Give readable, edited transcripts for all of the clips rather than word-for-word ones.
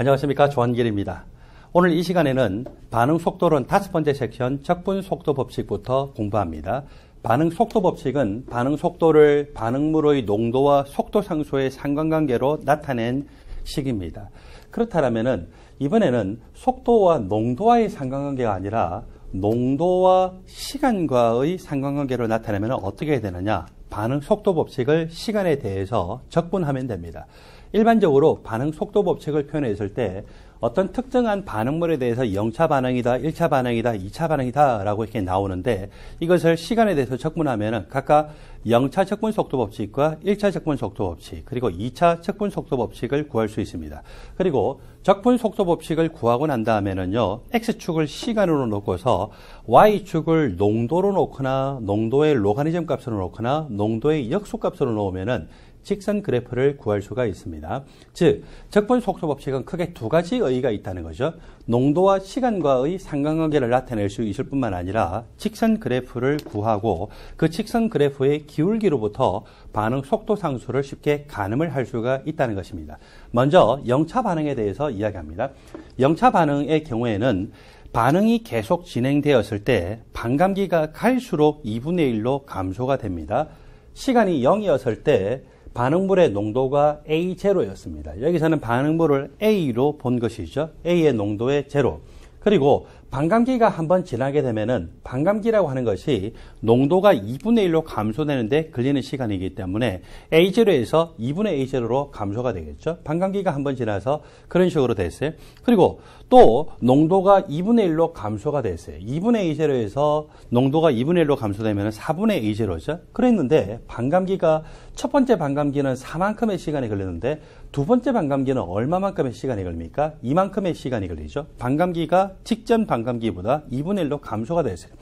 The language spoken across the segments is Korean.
안녕하십니까, 조한길입니다. 오늘 이 시간에는 반응 속도론 5번째 섹션 적분 속도 법칙부터 공부합니다. 반응 속도 법칙은 반응 속도를 반응물의 농도와 속도 상수의 상관관계로 나타낸 식입니다. 그렇다면은 이번에는 속도와 농도와의 상관관계가 아니라 농도와 시간과의 상관관계로 나타내면 어떻게 해야 되느냐? 반응 속도 법칙을 시간에 대해서 적분하면 됩니다. 일반적으로 반응 속도 법칙을 표현했을 때 어떤 특정한 반응물에 대해서 0차 반응이다, 1차 반응이다, 2차 반응이다 라고 이렇게 나오는데 이것을 시간에 대해서 적분하면 각각 0차 적분 속도 법칙과 1차 적분 속도 법칙 그리고 2차 적분 속도 법칙을 구할 수 있습니다. 그리고 적분 속도 법칙을 구하고 난 다음에는요, X축을 시간으로 놓고서 Y축을 농도로 놓거나 농도의 로가리즘 값으로 놓거나 농도의 역수값으로 놓으면은 직선 그래프를 구할 수가 있습니다. 즉, 적분 속도 법칙은 크게 두 가지 의의가 있다는 거죠. 농도와 시간과의 상관관계를 나타낼 수 있을 뿐만 아니라 직선 그래프를 구하고 그 직선 그래프의 기울기로부터 반응 속도 상수를 쉽게 가늠을 할 수가 있다는 것입니다. 먼저 0차 반응에 대해서 이야기합니다. 0차 반응의 경우에는 반응이 계속 진행되었을 때 반감기가 갈수록 2분의 1로 감소가 됩니다. 시간이 0이었을 때 반응물의 농도가 A0였습니다. 여기서는 반응물을 A로 본 것이죠. A의 농도의 0. 그리고 반감기가 한번 지나게 되면은 반감기라고 하는 것이 농도가 2분의 1로 감소되는데 걸리는 시간이기 때문에 A0에서 2분의 A0로 감소가 되겠죠. 반감기가 한번 지나서 그런 식으로 됐어요. 그리고 또 농도가 2분의 1로 감소가 됐어요. 2분의 A0에서 농도가 2분의 1로 감소되면 4분의 A0죠. 그랬는데 반감기가 첫 번째 반감기는 4만큼의 시간이 걸렸는데 두 번째 반감기는 얼마만큼의 시간이 걸립니까? 이만큼의 시간이 걸리죠. 반감기가 직전 반감기보다 2분의 1로 감소가 됐어요.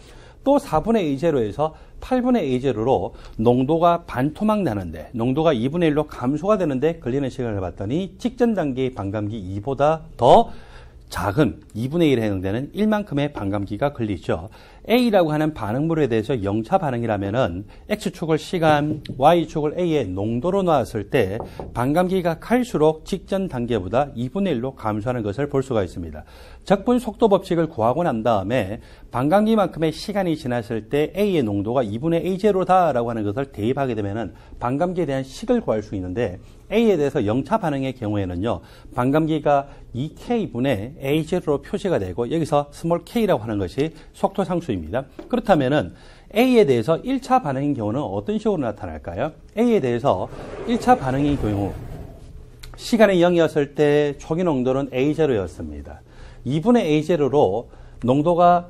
또 4분의 A0에서 8분의 A0로 농도가 반토막 나는데 농도가 2분의 1로 감소가 되는데 걸리는 시간을 봤더니 직전 단계의 반감기 2보다 더 작은 2분의 1에 해당되는 1만큼의 반감기가 걸리죠. A라고 하는 반응물에 대해서 0차 반응이라면은 X축을 시간, Y축을 A의 농도로 놨을 때 반감기가 갈수록 직전 단계보다 2분의 1로 감소하는 것을 볼 수가 있습니다. 적분 속도 법칙을 구하고 난 다음에 반감기만큼의 시간이 지났을 때 A의 농도가 2분의 A0다라고 하는 것을 대입하게 되면은 반감기에 대한 식을 구할 수 있는데 A에 대해서 0차 반응의 경우에는요, 반감기가 2K분의 A0로 표시가 되고 여기서 스몰 k라고 하는 것이 속도 상수입니다. 그렇다면은 A에 대해서 1차 반응인 경우는 어떤 식으로 나타날까요? A에 대해서 1차 반응인 경우 시간이 0이었을 때 초기 농도는 A0였습니다. 2분의 A0로 농도가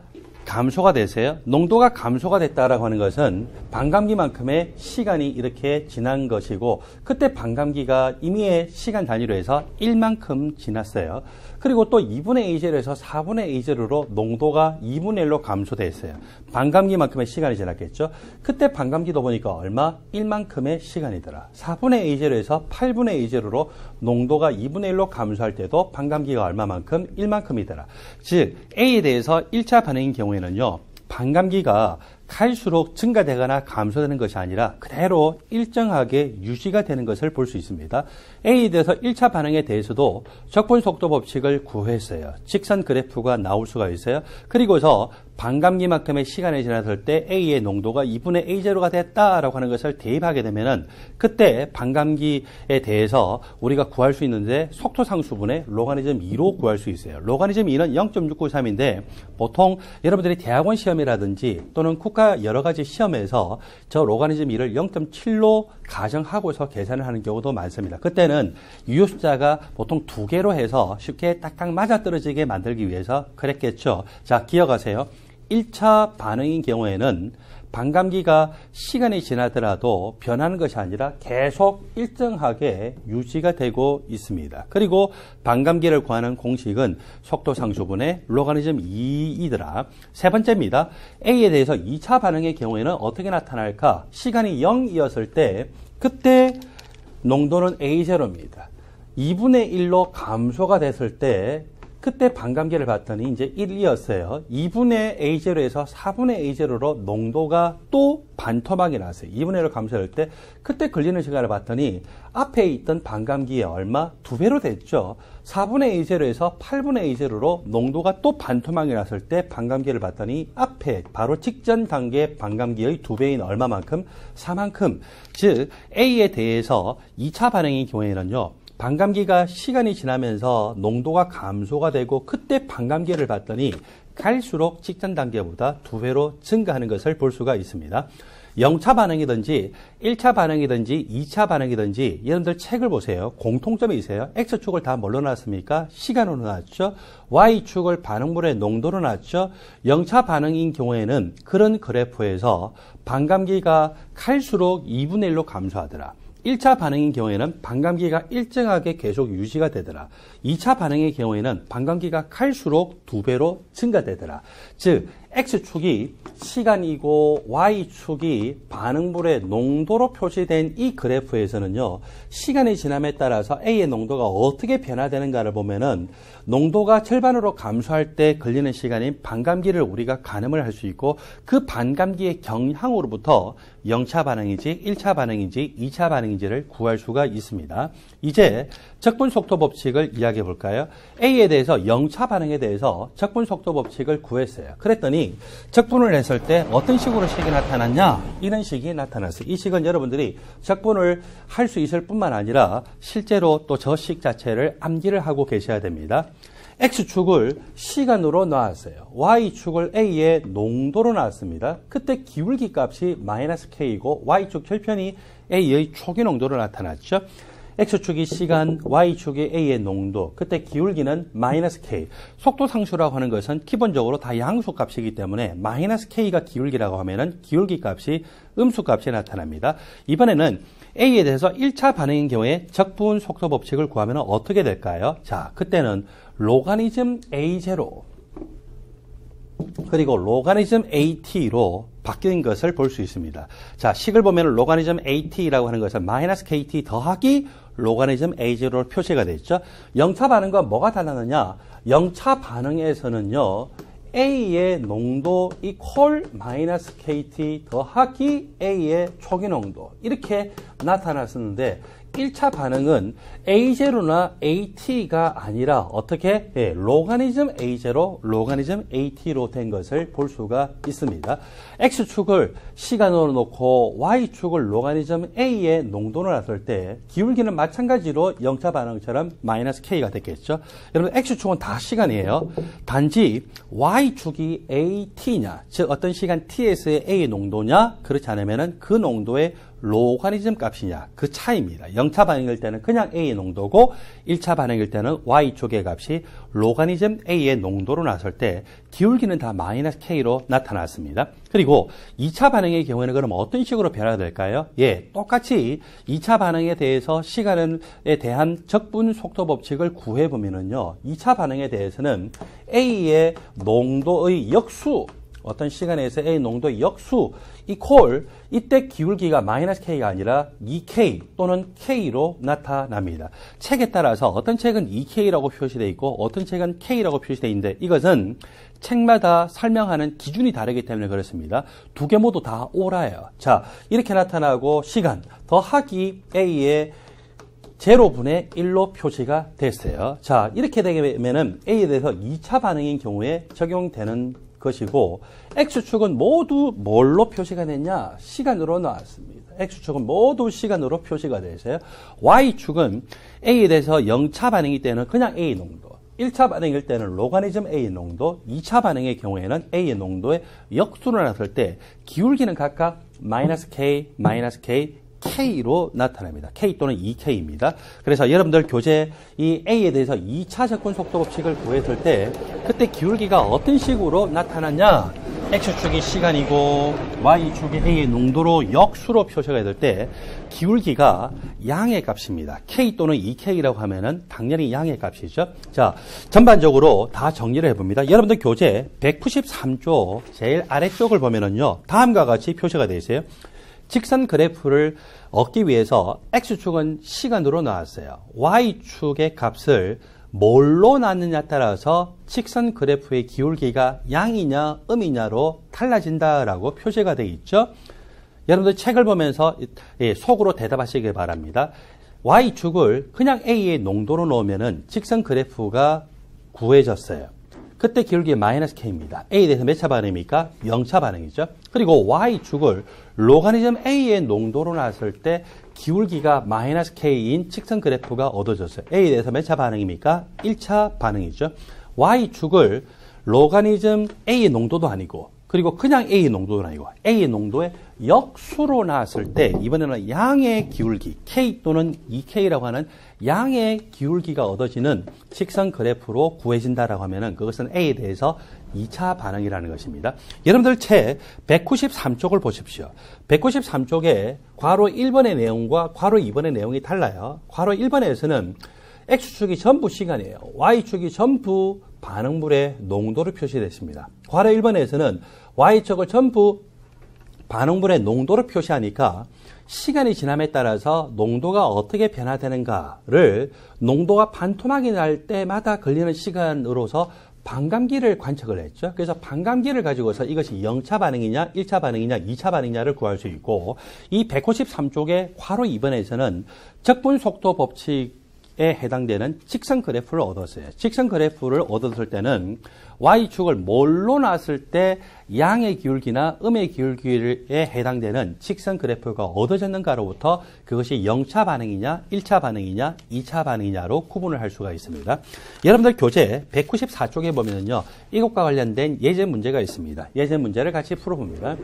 감소가 되세요. 농도가 감소가 됐다라고 하는 것은 반감기만큼의 시간이 이렇게 지난 것이고 그때 반감기가 임의의 시간 단위로 해서 1만큼 지났어요. 그리고 또 2분의 A0에서 4분의 A0로 농도가 2분의 1로 감소됐어요. 반감기만큼의 시간이 지났겠죠. 그때 반감기도 보니까 얼마? 1만큼의 시간이더라. 4분의 A0에서 8분의 A0로 농도가 2분의 1로 감소할 때도 반감기가 얼마만큼? 1만큼이더라. 즉 A에 대해서 1차 반응인 경우에는요, 반감기가 갈수록 증가되거나 감소되는 것이 아니라 그대로 일정하게 유지가 되는 것을 볼 수 있습니다. A에 대해서 1차 반응에 대해서도 적분 속도 법칙을 구했어요. 직선 그래프가 나올 수가 있어요. 그리고서 반감기만큼의 시간이 지났을 때 A의 농도가 2분의 A0가 됐다라고 하는 것을 대입하게 되면은 그때 반감기에 대해서 우리가 구할 수 있는데 속도 상수분의 로가리즘 2로 구할 수 있어요. 로가리즘 2는 0.693인데 보통 여러분들이 대학원 시험이라든지 또는 국가 여러 가지 시험에서 저 로가리즘 2를 0.7로 가정하고서 계산을 하는 경우도 많습니다. 그때는 유효 숫자가 보통 2개로 해서 쉽게 딱딱 맞아떨어지게 만들기 위해서 그랬겠죠. 자, 기억하세요. 1차 반응인 경우에는 반감기가 시간이 지나더라도 변하는 것이 아니라 계속 일정하게 유지가 되고 있습니다. 그리고 반감기를 구하는 공식은 속도 상수분의 로가리즘 2이더라. 세 번째입니다. A에 대해서 2차 반응의 경우에는 어떻게 나타날까? 시간이 0이었을 때 그때 농도는 A0입니다. 2분의 1로 감소가 됐을 때 그때 반감기를 봤더니 이제 1이었어요. 2분의 A0에서 4분의 A0로 농도가 또 반토막이 났어요. 2분의 1로 감소할 때 그때 걸리는 시간을 봤더니 앞에 있던 반감기에 얼마? 2배로 됐죠. 4분의 A0에서 8분의 A0로 농도가 또 반토막이 났을 때 반감기를 봤더니 앞에 바로 직전 단계 반감기의 2배인 얼마만큼? 4만큼. 즉 A에 대해서 2차 반응의 경우에는요. 반감기가 시간이 지나면서 농도가 감소가 되고 그때 반감기를 봤더니 갈수록 직전 단계보다 2배로 증가하는 것을 볼 수가 있습니다. 0차 반응이든지 1차 반응이든지 2차 반응이든지 여러분들 책을 보세요. 공통점이 있어요. X축을 다 뭘로 놨습니까? 시간으로 놨죠. Y축을 반응물의 농도로 놨죠. 0차 반응인 경우에는 그런 그래프에서 반감기가 갈수록 2분의 1로 감소하더라. 1차 반응인 경우에는 반감기가 일정하게 계속 유지가 되더라. 2차 반응의 경우에는 반감기가 갈수록 2배로 증가되더라. 즉 X축이 시간이고 Y축이 반응물의 농도로 표시된 이 그래프에서는요. 시간이 지남에 따라서 A의 농도가 어떻게 변화되는가를 보면은 농도가 절반으로 감소할 때 걸리는 시간인 반감기를 우리가 가늠을 할 수 있고 그 반감기의 경향으로부터 0차 반응인지 1차 반응인지 2차 반응인지를 구할 수가 있습니다. 이제 적분속도 법칙을 이야기해 볼까요? A에 대해서 0차 반응에 대해서 적분속도 법칙을 구했어요. 그랬더니 적분을 했을 때 어떤 식으로 식이 나타났냐? 이런 식이 나타났어요. 이 식은 여러분들이 적분을 할 수 있을 뿐만 아니라 실제로 또 저 식 자체를 암기를 하고 계셔야 됩니다. X축을 시간으로 놨어요. Y축을 A의 농도로 놨습니다. 그때 기울기 값이 마이너스 K이고 Y축 절편이 A의 초기 농도로 나타났죠. X축이 시간, Y축이 A의 농도, 그때 기울기는 마이너스 K. 속도 상수라고 하는 것은 기본적으로 다 양수 값이기 때문에 마이너스 K가 기울기라고 하면은 기울기 값이 음수 값이 나타납니다. 이번에는 A에 대해서 1차 반응인 경우에 적분 속도 법칙을 구하면 어떻게 될까요? 자, 그때는 로가리즘 A0 그리고 로가리즘 AT로 바뀐 것을 볼 수 있습니다. 자, 식을 보면 로가리즘 AT라고 하는 것은 마이너스 KT 더하기 로가리즘 A0로 표시가 되죠. 0차 반응과 뭐가 달랐느냐? 0차 반응에서는요. A의 농도 이퀄 마이너스 KT 더하기 A의 초기 농도 이렇게 나타났었는데 1차 반응은 A0나 AT가 아니라 어떻게? 로가리즘 A0, 로가리즘 AT로 된 것을 볼 수가 있습니다. X축을 시간으로 놓고 Y축을 로가리즘 A의 농도로 놨을 때 기울기는 마찬가지로 0차 반응처럼 마이너스 K가 됐겠죠. 여러분 X축은 다 시간이에요. 단지 Y축이 AT냐, 즉 어떤 시간 T에서의 A의 농도냐, 그렇지 않으면 그 농도의 로가리즘 값이냐 그 차이입니다. 0차 반응일 때는 그냥 A의 농도고 1차 반응일 때는 Y축의 값이 로가리즘 A의 농도로 나설 때 기울기는 다 마이너스 K로 나타났습니다. 그리고 2차 반응의 경우에는 그럼 어떤 식으로 변화가 될까요? 예, 똑같이 2차 반응에 대해서 시간에 대한 적분 속도 법칙을 구해보면은요. 2차 반응에 대해서는 A의 농도의 역수 어떤 시간에서 A 농도의 역수 이퀄 이때 기울기가 마이너스 K가 아니라 2K 또는 K로 나타납니다. 책에 따라서 어떤 책은 2K라고 표시되어 있고 어떤 책은 K라고 표시되어 있는데 이것은 책마다 설명하는 기준이 다르기 때문에 그렇습니다. 두 개 모두 다 오라예요. 자, 이렇게 나타나고 시간 더하기 A의 제로분의 1로 표시가 됐어요. 자, 이렇게 되면은 A에 대해서 2차 반응인 경우에 적용되는 것이고 X축은 모두 뭘로 표시가 됐냐? 시간으로 나왔습니다. X축은 모두 시간으로 표시가 되세요. Y축은 A에 대해서 0차 반응일 때는 그냥 A 농도, 1차 반응일 때는 로가리즘 A 농도, 2차 반응의 경우에는 A의 농도에 역수로 나왔을 때 기울기는 각각 마이너스 K, 마이너스 K, K로 나타납니다. K 또는 2K입니다. 그래서 여러분들 교재 이 A에 대해서 2차 적분 속도 법칙을 구했을 때 그때 기울기가 어떤 식으로 나타났냐? X축이 시간이고 Y축이 A의 농도로 역수로 표시가 될 때 기울기가 양의 값입니다. K 또는 2K라고 하면은 당연히 양의 값이죠. 자, 전반적으로 다 정리를 해봅니다. 여러분들 교재 193조 제일 아래쪽을 보면은요. 다음과 같이 표시가 되어 있어요. 직선 그래프를 얻기 위해서 X축은 시간으로 나왔어요. Y축의 값을 뭘로 나느냐에 따라서 직선 그래프의 기울기가 양이냐 음이냐로 달라진다라고 표시가 되어 있죠. 여러분들 책을 보면서 속으로 대답하시길 바랍니다. Y축을 그냥 A의 농도로 놓으면은 직선 그래프가 구해졌어요. 그때 기울기 마이너스 K입니다. A에 대해서 몇 차 반응입니까? 0차 반응이죠. 그리고 Y축을 로가리즘 A의 농도로 놨을 때 기울기가 마이너스 K인 직선 그래프가 얻어졌어요. A에 대해서 몇 차 반응입니까? 1차 반응이죠. Y축을 로가리즘 A의 농도도 아니고 그리고 그냥 A의 농도도 아니고 A의 농도의 역수로 나왔을 때 이번에는 양의 기울기 K 또는 2K라고 하는 양의 기울기가 얻어지는 직선 그래프로 구해진다라고 하면은 그것은 A에 대해서 2차 반응이라는 것입니다. 여러분들 책 193쪽을 보십시오. 193쪽에 괄호 1번의 내용과 괄호 2번의 내용이 달라요. 괄호 1번에서는 X축이 전부 시간이에요. Y축이 전부 반응물의 농도로 표시됐습니다. 괄호 1번에서는 Y축을 전부 반응물의 농도로 표시하니까 시간이 지남에 따라서 농도가 어떻게 변화되는가를 농도가 반토막이 날 때마다 걸리는 시간으로서 반감기를 관측을 했죠. 그래서 반감기를 가지고서 이것이 0차 반응이냐, 1차 반응이냐, 2차 반응이냐를 구할 수 있고 이 193쪽의 괄호 2번에서는 적분속도 법칙에 해당되는 직선 그래프를 얻었어요. 직선 그래프를 얻었을 때는 Y축을 뭘로 놨을 때 양의 기울기나 음의 기울기에 해당되는 직선 그래프가 얻어졌는가로부터 그것이 0차 반응이냐, 1차 반응이냐, 2차 반응이냐로 구분을 할 수가 있습니다. 여러분들 교재 194쪽에 보면요. 이것과 관련된 예제 문제가 있습니다. 예제 문제를 같이 풀어봅니다.